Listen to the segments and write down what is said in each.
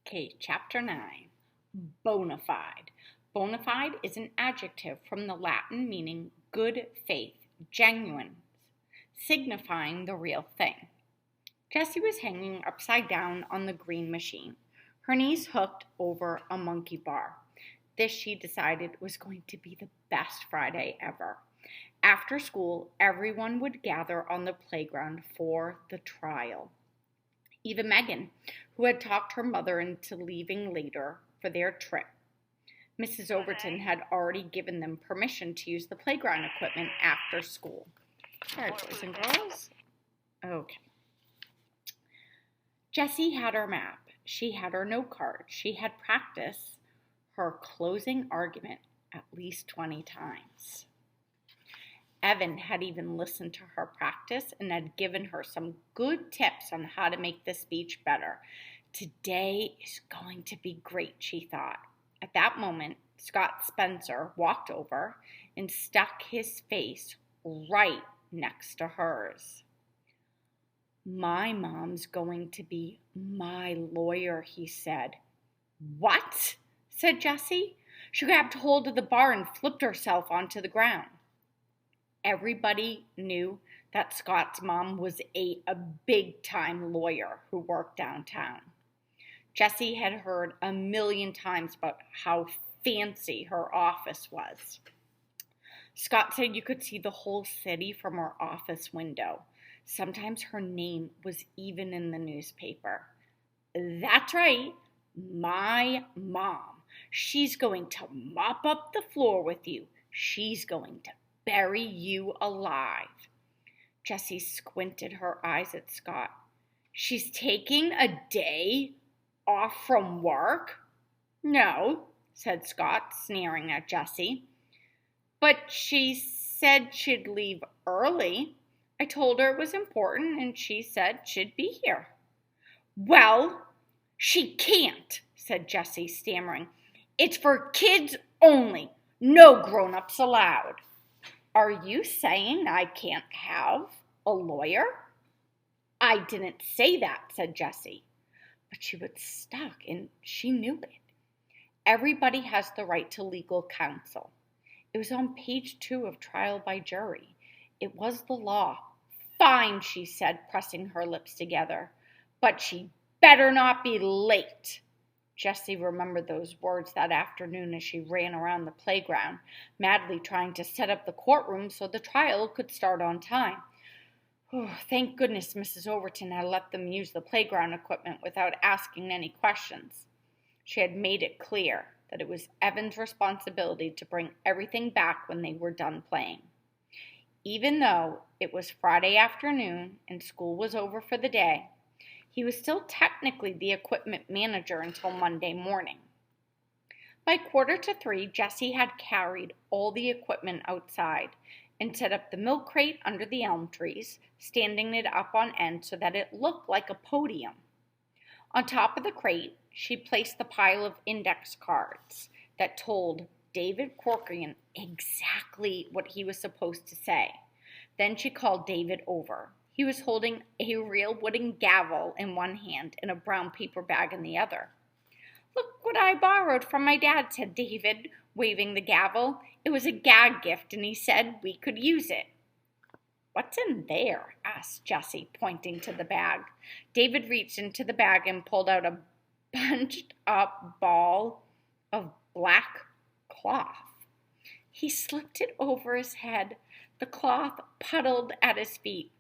Okay, chapter 9, bona fide. Bona fide is an adjective from the Latin meaning good faith, genuine, signifying the real thing. Jessie was hanging upside down on the green machine, her knees hooked over a monkey bar. This, she decided, was going to be the best Friday ever. After school, everyone would gather on the playground for the trial. Even Megan, who had talked her mother into leaving later for their trip. Mrs. Overton had already given them permission to use the playground equipment after school. All right, boys and girls. Okay. Jessie had her map. She had her note card. She had practiced her closing argument at least 20 times. Evan had even listened to her practice and had given her some good tips on how to make the speech better. Today is going to be great, she thought. At that moment, Scott Spencer walked over and stuck his face right next to hers. My mom's going to be my lawyer, he said. What? Said Jessie. She grabbed hold of the bar and flipped herself onto the ground. Everybody knew that Scott's mom was a big-time lawyer who worked downtown. Jessie had heard a million times about how fancy her office was. Scott said you could see the whole city from her office window. Sometimes her name was even in the newspaper. That's right, my mom. She's going to mop up the floor with you. She's going to bury you alive. Jessie squinted her eyes at Scott. She's taking a day off from work? No, said Scott, sneering at Jessie. But she said she'd leave early. I told her it was important, and she said she'd be here. Well, she can't, said Jessie, stammering. It's for kids only. No grown-ups allowed. Are you saying I can't have a lawyer? I didn't say that, said Jessie. But she was stuck, and she knew it. Everybody has the right to legal counsel. It was on page 2 of Trial by Jury. It was the law. Fine, she said, pressing her lips together. But she better not be late. Jessie remembered those words that afternoon as she ran around the playground, madly trying to set up the courtroom so the trial could start on time. Oh, thank goodness Mrs. Overton had let them use the playground equipment without asking any questions. She had made it clear that it was Evan's responsibility to bring everything back when they were done playing. Even though it was Friday afternoon and school was over for the day, he was still technically the equipment manager until Monday morning. By 2:45, Jessie had carried all the equipment outside and set up the milk crate under the elm trees, standing it up on end so that it looked like a podium. On top of the crate, she placed the pile of index cards that told David Corcoran exactly what he was supposed to say. Then she called David over. He was holding a real wooden gavel in one hand and a brown paper bag in the other. Look what I borrowed from my dad, said David, waving the gavel. It was a gag gift, and he said we could use it. What's in there? Asked Jessie, pointing to the bag. David reached into the bag and pulled out a bunched up ball of black cloth. He slipped it over his head. The cloth puddled at his feet.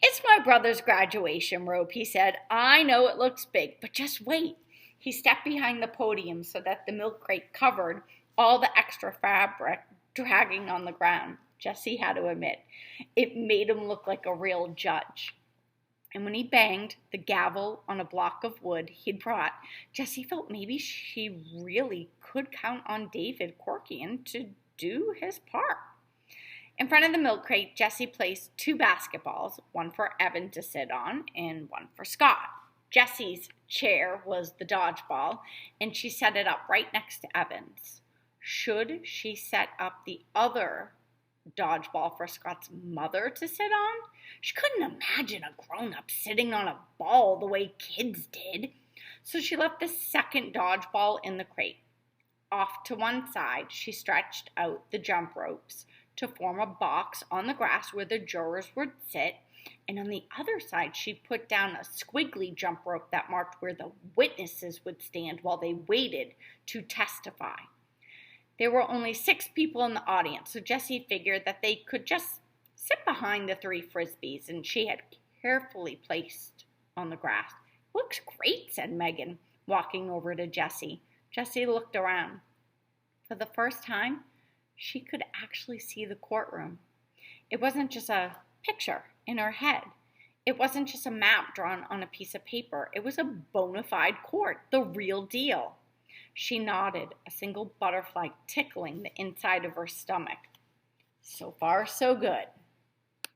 It's my brother's graduation robe, he said. I know it looks big, but just wait. He stepped behind the podium so that the milk crate covered all the extra fabric dragging on the ground. Jessie had to admit, it made him look like a real judge. And when he banged the gavel on a block of wood he'd brought, Jessie felt maybe she really could count on David Corcoran to do his part. In front of the milk crate, Jessie placed 2 basketballs, one for Evan to sit on and one for Scott. Jessie's chair was the dodgeball, and she set it up right next to Evan's. Should she set up the other dodgeball for Scott's mother to sit on? She couldn't imagine a grown-up sitting on a ball the way kids did. So she left the second dodgeball in the crate. Off to one side, she stretched out the jump ropes to form a box on the grass where the jurors would sit, and on the other side, she put down a squiggly jump rope that marked where the witnesses would stand while they waited to testify. There were only 6 people in the audience, so Jessie figured that they could just sit behind the 3 frisbees, and she had carefully placed on the grass. "Looks great," said Megan, walking over to Jessie. Jessie looked around. For the first time, she could actually see the courtroom. It wasn't just a picture in her head. It wasn't just a map drawn on a piece of paper. It was a bona fide court, the real deal. She nodded, a single butterfly tickling the inside of her stomach. So far, so good.